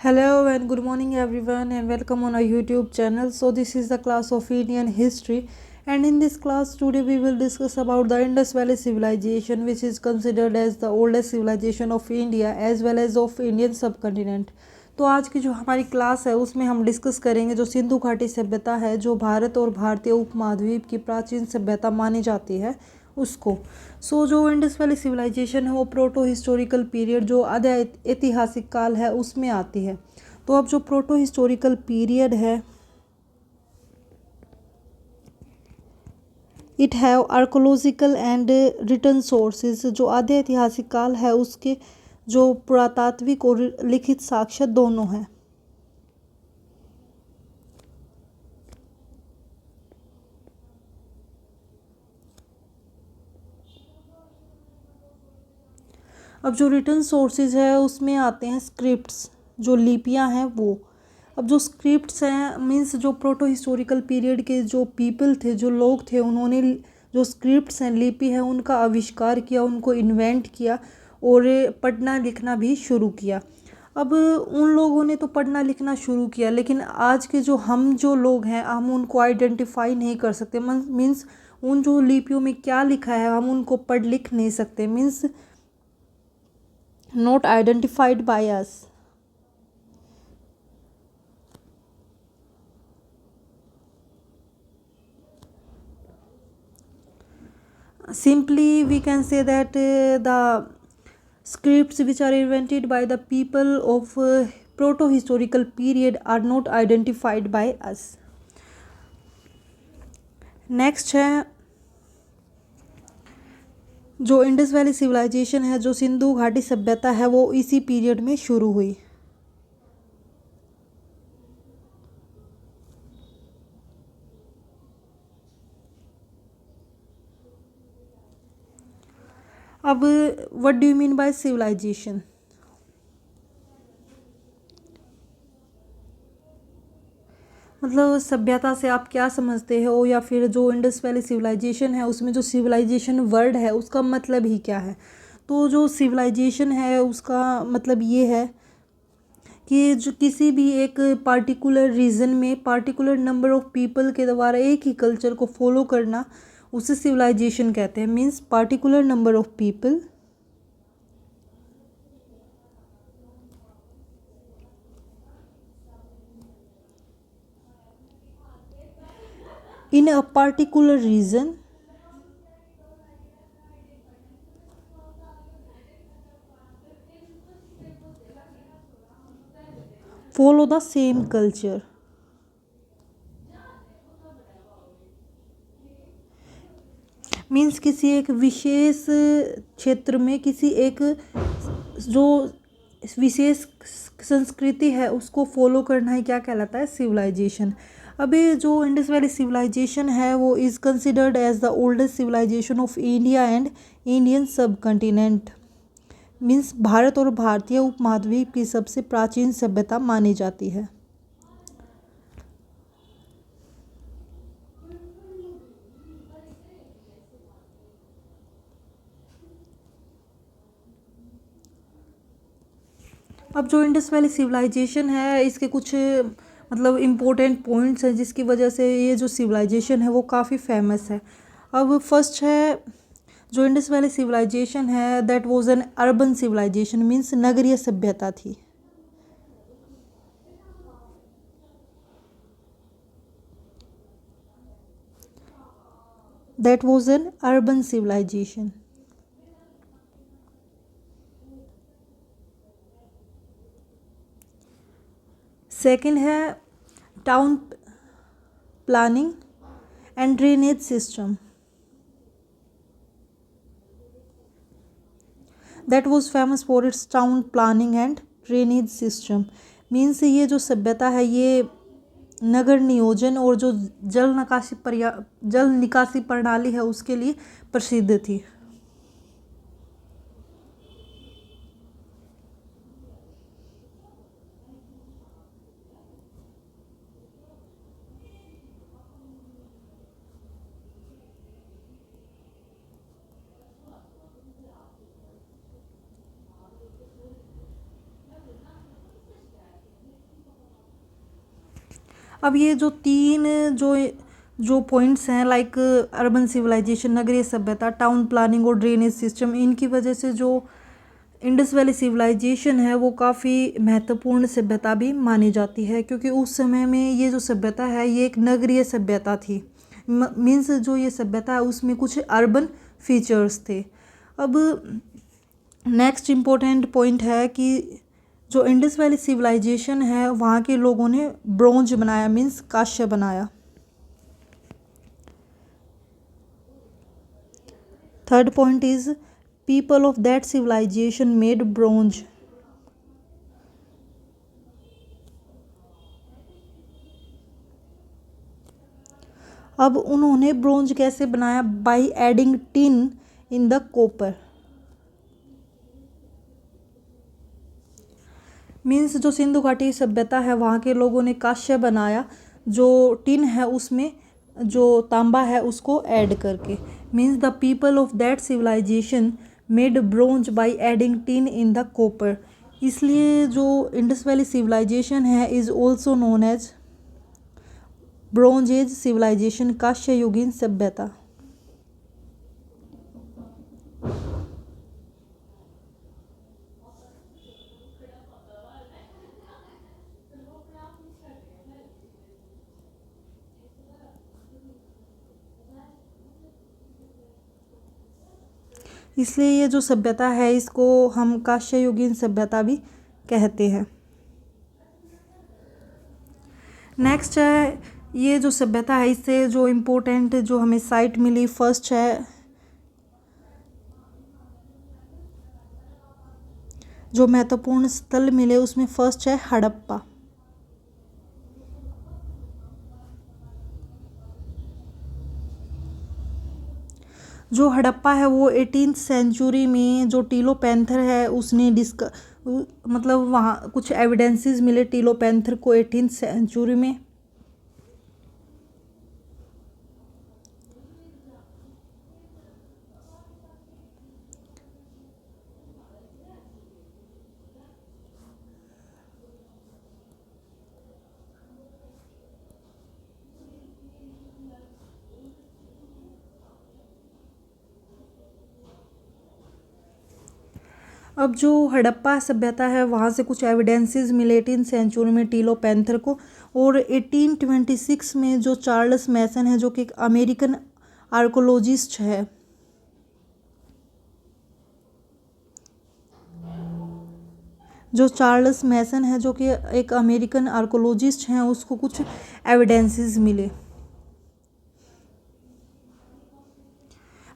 Hello and good morning everyone and welcome on our YouTube channel. So this is the class of Indian history, and in this class today we will discuss about the Indus Valley civilization, which is considered as the oldest civilization of India as well as of Indian subcontinent. तो आज की जो हमारी class है उसमें हम discuss करेंगे जो सिंधु घाटी सभ्यता है, जो भारत और भारतीय उपमहाद्वीप की प्राचीन सभ्यता मानी जाती है उसको। जो इंडस वैली सिविलाइजेशन है वो प्रोटो हिस्टोरिकल पीरियड जो आधा ऐतिहासिक काल है उसमें आती है। तो अब जो प्रोटो हिस्टोरिकल पीरियड है, it have archaeological and return sources. जो आधे ऐतिहासिक काल है उसके जो पुरातात्विक और लिखित साक्ष्य दोनों हैं। अब जो रिटर्न सोर्सेज है उसमें आते हैं स्क्रिप्ट्स, जो लिपियां हैं वो। अब जो स्क्रिप्ट्स हैं मीन्स जो प्रोटो हिस्टोरिकल पीरियड के जो पीपल थे, जो लोग थे, उन्होंने जो स्क्रिप्ट्स हैं, लिपि है, उनका आविष्कार किया, उनको इन्वेंट किया और पढ़ना लिखना भी शुरू किया। अब उन लोगों ने तो पढ़ना लिखना शुरू किया, लेकिन आज के जो लोग हैं हम उनको आइडेंटिफाई नहीं कर सकते। मीन्स उन जो लिपियों में क्या लिखा है हम उनको पढ़ लिख नहीं सकते, means not identified by us. Simply we can say that the scripts which are invented by the people of proto historical period are not identified by us. Next है जो इंडस वैली सिविलाइजेशन है, जो सिंधु घाटी सभ्यता है, वो इसी period में शुरू हुई। अब what do you mean by civilisation? मतलब सभ्यता से आप क्या समझते हो, या फिर जो इंडस वैली सिविलाइजेशन है उसमें जो सिविलाइजेशन वर्ड है उसका मतलब ही क्या है? तो जो सिविलाइजेशन है उसका मतलब ये है कि जो किसी भी एक पार्टिकुलर रीजन में पार्टिकुलर नंबर ऑफ पीपल के द्वारा एक ही कल्चर को फॉलो करना, उसे सिविलाइजेशन कहते हैं। Means particular number of people in a particular region follow the same culture। Means किसी एक विशेष क्षेत्र में किसी एक जो विशेष संस्कृति है उसको फॉलो करना ही क्या कहलाता है? सिविलाइजेशन। अभी जो इंडस वैली सिविलाइजेशन है वो is considered as the oldest civilisation of India and Indian subcontinent. Means भारत और भारतीय उपमहाद्वीप की सबसे प्राचीन सभ्यता मानी जाती है। अब जो इंडस वैली सिविलाइजेशन है इसके कुछ मतलब इम्पोर्टेंट पॉइंट्स हैं जिसकी वजह से ये जो सिविलाइजेशन है वो काफ़ी फेमस है। अब फर्स्ट है जो इंडस वैली सिविलाइजेशन है that was an urban civilisation. Means नगरीय सभ्यता थी। That was an urban civilisation. Second है town planning and drainage system. That was famous for its town planning and drainage system. Means ये जो सभ्यता है ये नगर नियोजन और जो जल निकासी प्रणाली है उसके लिए प्रसिद्ध थी। अब ये जो तीन जो जो पॉइंट्स हैं लाइक अर्बन सिविलाइजेशन, नगरीय सभ्यता, टाउन प्लानिंग और ड्रेनेज सिस्टम, इनकी वजह से जो इंडस वैली सिविलाइजेशन है वो काफ़ी महत्वपूर्ण सभ्यता भी मानी जाती है, क्योंकि उस समय में ये जो सभ्यता है ये एक नगरीय सभ्यता थी। मीन्स जो ये सभ्यता है उसमें कुछ अर्बन फीचर्स थे। अब नेक्स्ट इम्पोर्टेंट पॉइंट है कि जो इंडस वैली सिविलाइजेशन है वहाँ के लोगों ने ब्रोंज बनाया, मीन्स कांस्य बनाया। Third point is people of that civilisation made bronze. अब उन्होंने ब्रोंज कैसे बनाया? By adding tin in the copper. Means जो सिंधु घाटी सभ्यता है वहाँ के लोगों ने कांस्य बनाया, जो टिन है उसमें जो तांबा है उसको ऐड करके। Means the people of that civilisation made bronze by adding tin in the copper. इसलिए जो इंडस वैली सिविलाइजेशन है is also known as bronze age civilisation, कांस्य युगीन सभ्यता। इसलिए ये जो सभ्यता है इसको हम कांस्य युगीन सभ्यता भी कहते हैं। नेक्स्ट है ये जो सभ्यता है इससे जो इम्पोर्टेंट जो हमें साइट मिली, फर्स्ट है जो महत्वपूर्ण स्थल मिले उसमें फर्स्ट है हड़प्पा। जो हड़प्पा है वो 18th सेंचुरी में जो टीलो पैंथर है उसने मतलब वहाँ कुछ एविडेंसेस मिले टीलो पैंथर को 18th सेंचुरी में। अब जो हड़प्पा सभ्यता है वहाँ से कुछ एविडेंसेस मिले 18th सेंचुरी में टीलो पैंथर को, और 1826 में जो चार्ल्स मैसन है जो कि एक अमेरिकन आर्कोलॉजिस्ट है, जो चार्ल्स मैसन है जो कि एक अमेरिकन आर्कोलॉजिस्ट हैं, उसको कुछ एविडेंसेस मिले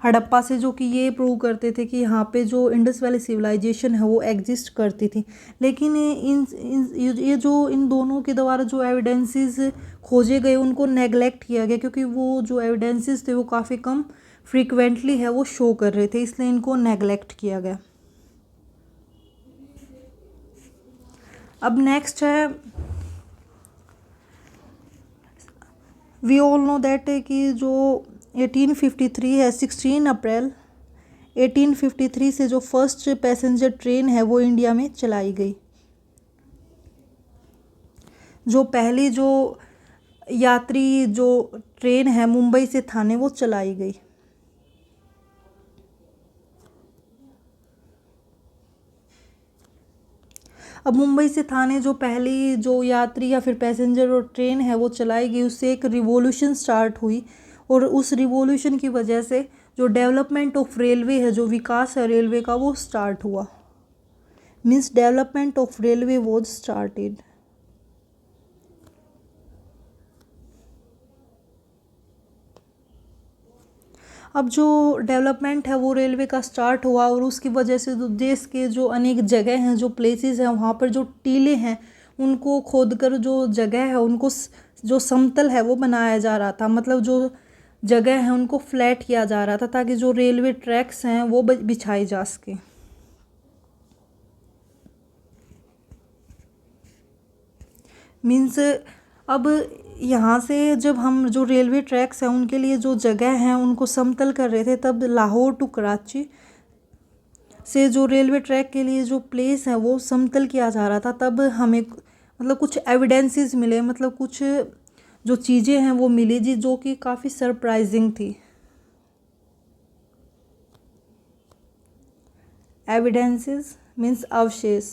हड़प्पा से जो कि ये प्रूव करते थे कि यहाँ पे जो इंडस वैली सिविलाइजेशन है वो एग्जिस्ट करती थी। लेकिन ये जो इन दोनों के द्वारा जो एविडेंसेस खोजे गए उनको नेगलेक्ट किया गया, क्योंकि वो जो एविडेंसेस थे वो काफ़ी कम फ्रीक्वेंटली है वो शो कर रहे थे, इसलिए इनको नेगलेक्ट किया गया। अब नेक्स्ट है वी ऑल नो दैट कि जो 1853 है 16 अप्रैल 1853 से जो फर्स्ट पैसेंजर ट्रेन है वो इंडिया में चलाई गई। जो पहली जो यात्री जो ट्रेन है मुंबई से थाने वो चलाई गई। अब मुंबई से थाने जो पहली जो यात्री या फिर पैसेंजर और ट्रेन है वो चलाई गई, उससे एक रिवॉल्यूशन स्टार्ट हुई, और उस रिवॉल्यूशन की वजह से जो डेवलपमेंट ऑफ रेलवे है, जो विकास है रेलवे का वो स्टार्ट हुआ। Means development of railway was started. अब जो डेवलपमेंट है वो रेलवे का स्टार्ट हुआ, और उसकी वजह से जो देश के जो अनेक जगह हैं जो प्लेसेस हैं वहाँ पर जो टीले हैं उनको खोद कर जो जगह है उनको जो समतल है वो बनाया जा रहा था, मतलब जो जगह है उनको फ्लैट किया जा रहा था ताकि जो रेलवे ट्रैक्स हैं वो बिछाए जा सके। मीन्स अब यहाँ से जब हम जो रेलवे ट्रैक्स हैं उनके लिए जो जगह हैं उनको समतल कर रहे थे, तब लाहौर टू कराची से जो रेलवे ट्रैक के लिए जो प्लेस है वो समतल किया जा रहा था, तब हमें मतलब कुछ एविडेंसेस मिले, मतलब कुछ जो चीज़ें हैं वो मिली जी, जो कि काफ़ी सरप्राइजिंग थी। एविडेंसेस मीन्स अवशेष।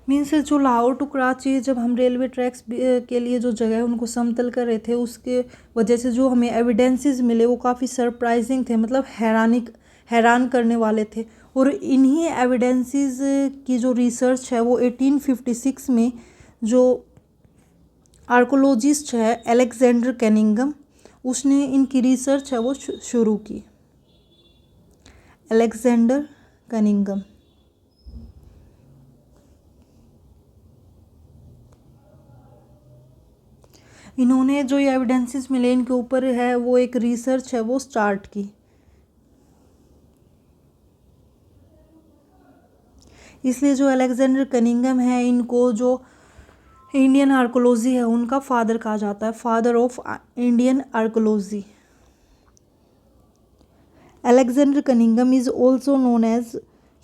मीन्स जो लाहौर टू कराची जब हम रेलवे ट्रैक्स के लिए जो जगह है उनको समतल कर रहे थे, उसके वजह से जो हमें एविडेंसेस मिले वो काफ़ी सरप्राइजिंग थे, मतलब हैरान करने वाले थे। और इन्हीं एविडेंसेस की जो रिसर्च है वो 1856 में जो आर्कोलॉजिस्ट है अलेक्जेंडर कनिंघम, उसने इनकी रिसर्च है वो शुरू की। Alexander Cunningham. इन्होंने जो ये एविडेंसेस मिले इनके ऊपर है वो एक रिसर्च है वो स्टार्ट की। इसलिए जो अलेक्जेंडर कनिंघम है इनको जो इंडियन आर्कोलॉजी है उनका फादर कहा जाता है, father of Indian archaeology. Alexander Cunningham is also known as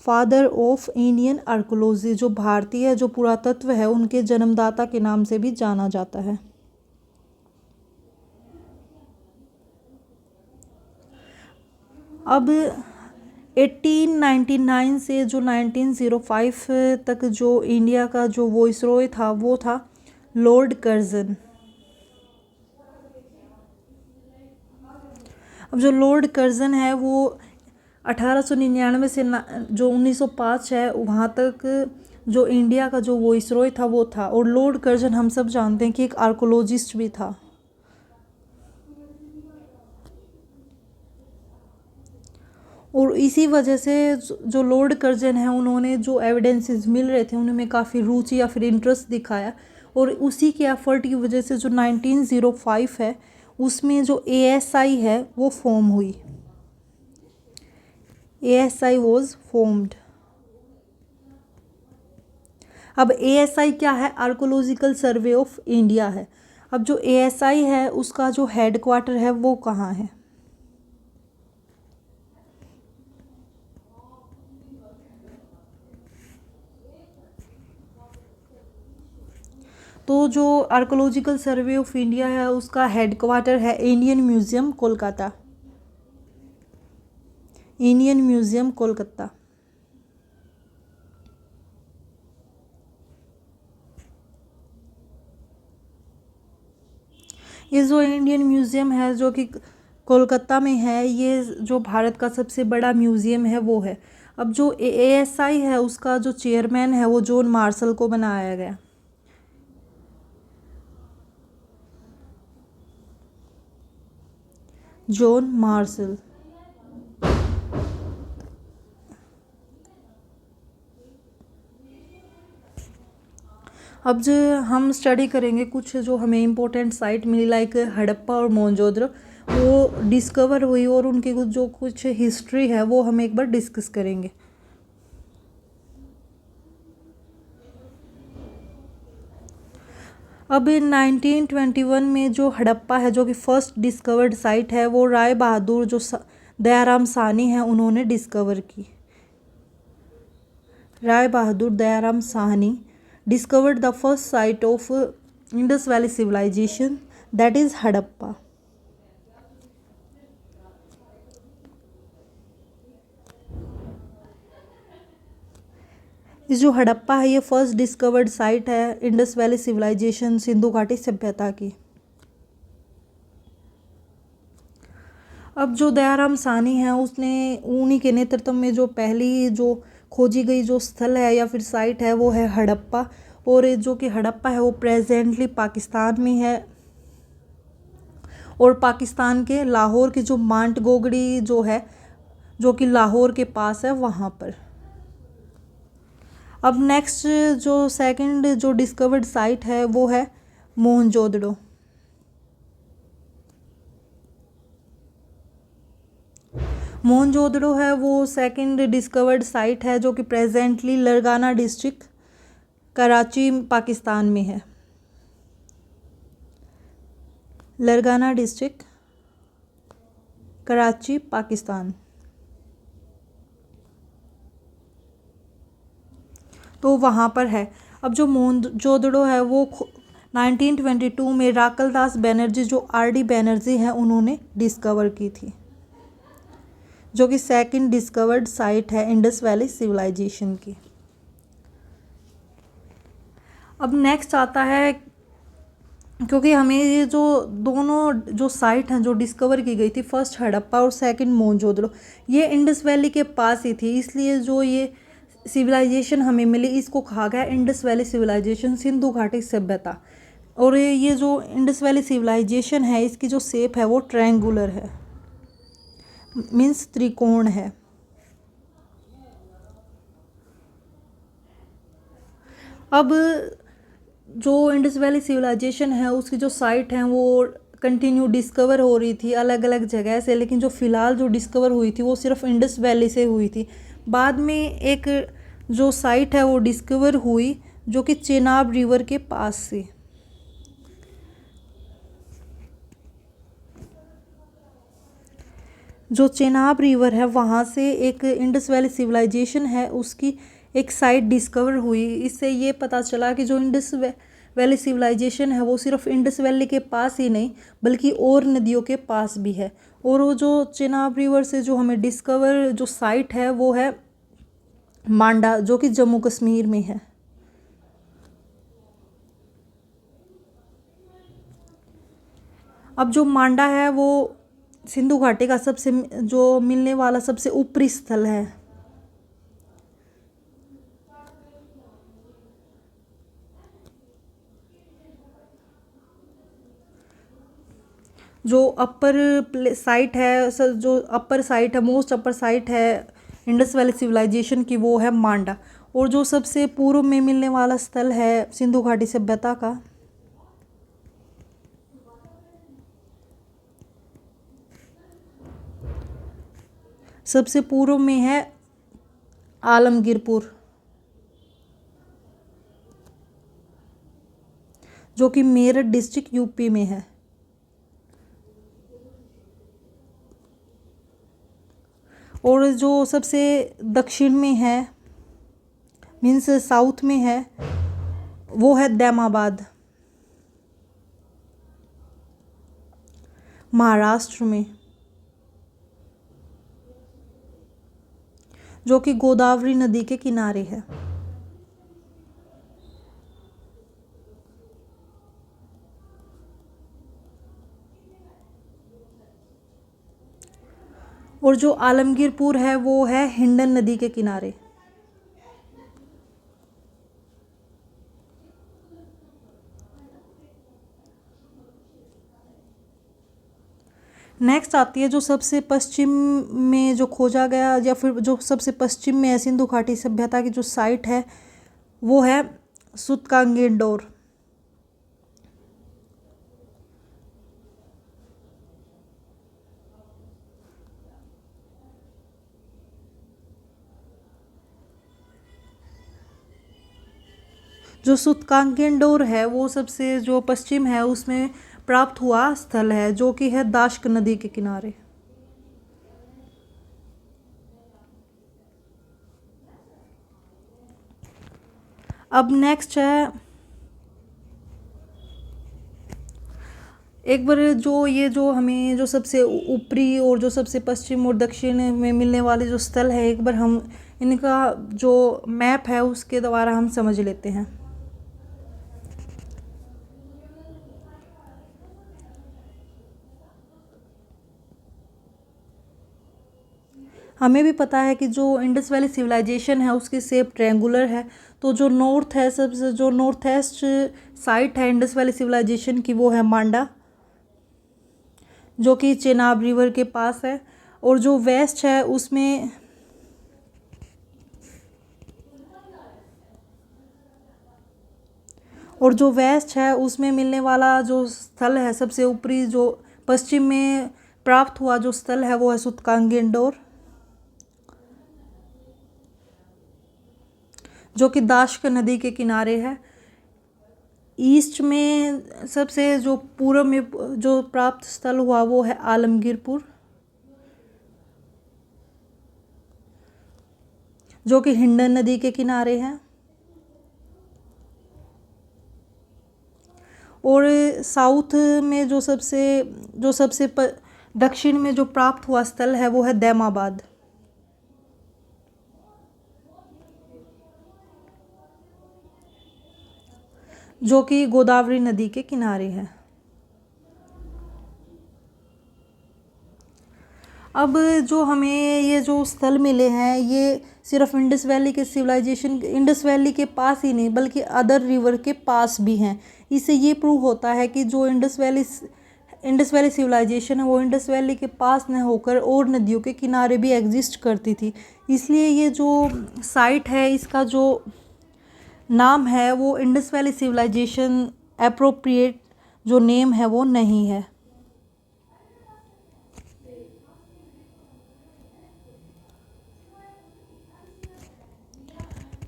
father of Indian archaeology. जो भारतीय जो पुरातत्व है उनके जन्मदाता के नाम से भी जाना जाता है। अब 1899 से जो 1905 तक जो इंडिया का जो वॉइसरॉय था वो था लॉर्ड कर्जन। अब जो लॉर्ड कर्जन है वो 1899 से जो 1905 है वहाँ तक जो इंडिया का जो वॉइसरॉय था वो था। और लॉर्ड कर्जन हम सब जानते हैं कि एक आर्कोलॉजिस्ट भी था। और इसी वजह से जो लॉर्ड कर्जन है उन्होंने जो एविडेंसेस मिल रहे थे उनमें काफ़ी रुचि या फिर इंटरेस्ट दिखाया। और उसी के एफर्ट की वजह से जो 1905 है उसमें जो ASI है वो फॉर्म हुई। ASI was formed. अब ASI क्या है? आर्कोलॉजिकल सर्वे ऑफ इंडिया है। अब जो ASI है उसका जो हेड क्वार्टर है वो कहाँ है? तो जो आर्कोलॉजिकल सर्वे ऑफ इंडिया है उसका हेड क्वार्टर है Indian museum Kolkata. Indian museum Kolkata. ये जो इंडियन म्यूजियम है जो कि कोलकाता में है, ये जो भारत का सबसे बड़ा म्यूजियम है वो है। अब जो ASI है उसका जो चेयरमैन है वो जॉन मार्शल को बनाया गया। John Marshall. अब जो हम स्टडी करेंगे कुछ जो हमें इम्पोर्टेंट साइट मिली लाइक हड़प्पा और मोहनजोदड़ो, वो डिस्कवर हुई और उनकी कुछ हिस्ट्री है वो हम एक बार डिस्कस करेंगे। अब 1921 में जो हड़प्पा है जो कि फर्स्ट डिस्कवर्ड साइट है वो राय बहादुर जो दयाराम साहनी है उन्होंने डिस्कवर की। Rai Bahadur Dayaram Sahni discovered the first site of Indus Valley civilization, that is Harappa. इस जो हड़प्पा है ये फर्स्ट डिस्कवर्ड साइट है इंडस वैली सिविलाइजेशन सिंधु घाटी सभ्यता की। अब जो दयाराम साहनी है उसने उन्हीं के नेतृत्व में जो पहली जो खोजी गई जो स्थल है या फिर साइट है वो है हड़प्पा। और जो कि हड़प्पा है वो प्रेजेंटली पाकिस्तान में है और पाकिस्तान के लाहौर की जो मांट गोगड़ी जो है जो कि लाहौर के पास है वहाँ पर। अब नेक्स्ट जो सेकंड जो डिस्कवर्ड साइट है वो है मोहनजोदड़ो। मोहनजोदड़ो है वो सेकंड डिस्कवर्ड साइट है जो कि प्रेजेंटली लरगाना डिस्ट्रिक्ट कराची पाकिस्तान में है। लरगाना डिस्ट्रिक्ट कराची पाकिस्तान। तो वहाँ पर है। अब जो मोहनजोदड़ो है वो 1922 में राकलदास बनर्जी, जो आर डी बनर्जी हैं, उन्होंने डिस्कवर की थी, जो कि सेकंड डिस्कवर्ड साइट है इंडस वैली सिविलाइजेशन की। अब नेक्स्ट आता है, क्योंकि हमें ये जो दोनों जो साइट हैं जो डिस्कवर की गई थी, फर्स्ट हड़प्पा और सेकंड मोहनजोदड़ो, ये इंडस वैली के पास ही थी, इसलिए जो ये सिविलाइजेशन हमें मिली इसको कहा गया इंडस वैली सिविलाइजेशन, सिंधु घाटी सभ्यता। और ये जो इंडस वैली सिविलाइजेशन है इसकी जो शेप है वो ट्रायंगुलर है, मीन्स त्रिकोण है। अब जो इंडस वैली सिविलाइजेशन है उसकी जो साइट हैं वो कंटिन्यू डिस्कवर हो रही थी अलग अलग जगह से, लेकिन जो फ़िलहाल जो डिस्कवर हुई थी वो सिर्फ इंडस वैली से हुई थी। बाद में एक जो साइट है वो डिस्कवर हुई जो कि चेनाब रिवर के पास से। जो चेनाब रिवर है वहाँ से एक इंडस वैली सिविलाइजेशन है उसकी एक साइट डिस्कवर हुई। इससे ये पता चला कि जो इंडस वैली सिविलाइजेशन है वो सिर्फ इंडस वैली के पास ही नहीं बल्कि और नदियों के पास भी है। और वो जो चेनाब रिवर से जो हमें डिस्कवर जो साइट है वो है मांडा, जो कि जम्मू कश्मीर में है। अब जो मांडा है वो सिंधु घाटी का सबसे जो मिलने वाला सबसे ऊपरी स्थल है। जो अपर साइट है, जो अपर साइट है, मोस्ट अपर साइट है इंडस वैली सिविलाइजेशन की, वो है मांडा। और जो सबसे पूर्व में मिलने वाला स्थल है सिंधु घाटी सभ्यता का, सबसे पूर्व में है आलमगीरपुर, जो कि मेरठ डिस्ट्रिक्ट यूपी में है। और जो सबसे दक्षिण में है, मीन्स साउथ में है, वो है दैमाबाद, महाराष्ट्र में, जो कि गोदावरी नदी के किनारे है। और जो आलमगीरपुर है वो है हिंडन नदी के किनारे। नेक्स्ट आती है जो सबसे पश्चिम में जो खोजा गया या फिर जो सबसे पश्चिम में है सिंधु घाटी सभ्यता की जो साइट है वो है सूतकांगेंडोर, जो सूतकांगेंडोर है वो सबसे जो पश्चिम है उसमें प्राप्त हुआ स्थल है, जो कि है दाश्क नदी के किनारे। अब नेक्स्ट है, एक बार जो ये जो हमें जो सबसे ऊपरी और जो सबसे पश्चिम और दक्षिण में मिलने वाले जो स्थल है, एक बार हम इनका जो मैप है उसके द्वारा हम समझ लेते हैं। हमें भी पता है कि जो इंडस वैली सिविलाइजेशन है उसकी शेप ट्रायंगुलर है। तो जो नॉर्थ है, सबसे जो नॉर्थ ईस्ट साइट है इंडस वैली सिविलाइजेशन की, वो है मांडा, जो कि चेनाब रिवर के पास है। और जो वेस्ट है उसमें मिलने वाला जो स्थल है सबसे ऊपरी जो पश्चिम में प्राप्त हुआ जो स्थल है वो है सूतकांगेंडोर, जो कि दाश्क नदी के किनारे है। ईस्ट में सबसे जो पूर्व में जो प्राप्त स्थल हुआ वो है आलमगीरपुर, जो कि हिंडन नदी के किनारे है। साउथ में जो सबसे दक्षिण में जो प्राप्त हुआ स्थल है वो है दैमाबाद, जो कि गोदावरी नदी के किनारे है। अब जो हमें ये जो स्थल मिले हैं ये सिर्फ इंडस वैली के पास ही नहीं बल्कि अदर रिवर के पास भी हैं। इससे ये प्रूव होता है कि जो इंडस वैली सिविलाइजेशन है वो इंडस वैली के पास न होकर और नदियों के किनारे भी एग्जिस्ट करती थी। इसलिए ये जो साइट है इसका जो नाम है वो इंडस वैली सिविलाइजेशन एप्रोप्रिएट जो नेम है वो नहीं है,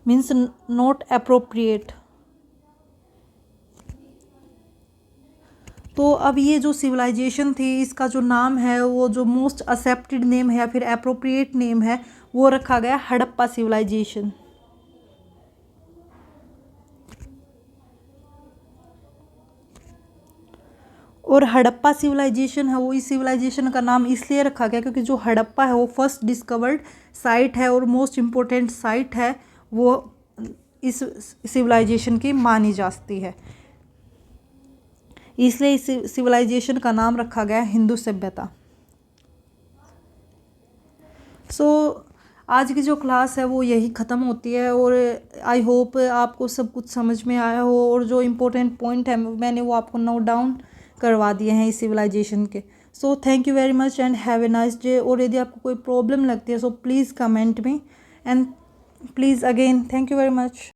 मीन्स नॉट एप्रोप्रिएट। तो अब ये जो सिविलाइजेशन थी इसका जो नाम है वो जो मोस्ट एक्सेप्टेड नेम है या फिर एप्रोप्रिएट नेम है वो रखा गया हड़प्पा सिविलाइजेशन। और हड़प्पा सिविलाइजेशन है वो इस सिविलाइजेशन का नाम इसलिए रखा गया क्योंकि जो हड़प्पा है वो फर्स्ट डिस्कवर्ड साइट है और मोस्ट इम्पोर्टेंट साइट है वो इस सिविलाइजेशन की मानी जाती है, इसलिए इस सिविलाइजेशन का नाम रखा गया हिंदू सभ्यता। आज की जो क्लास है वो यही ख़त्म होती है और आई होप आपको सब कुछ समझ में आया हो और जो इम्पोर्टेंट पॉइंट है मैंने वो आपको नोट डाउन करवा दिए हैं इस सिविलाइजेशन के। Thank you very much and have a nice day. और यदि आपको कोई प्रॉब्लम लगती है please comment me and please again thank you very much.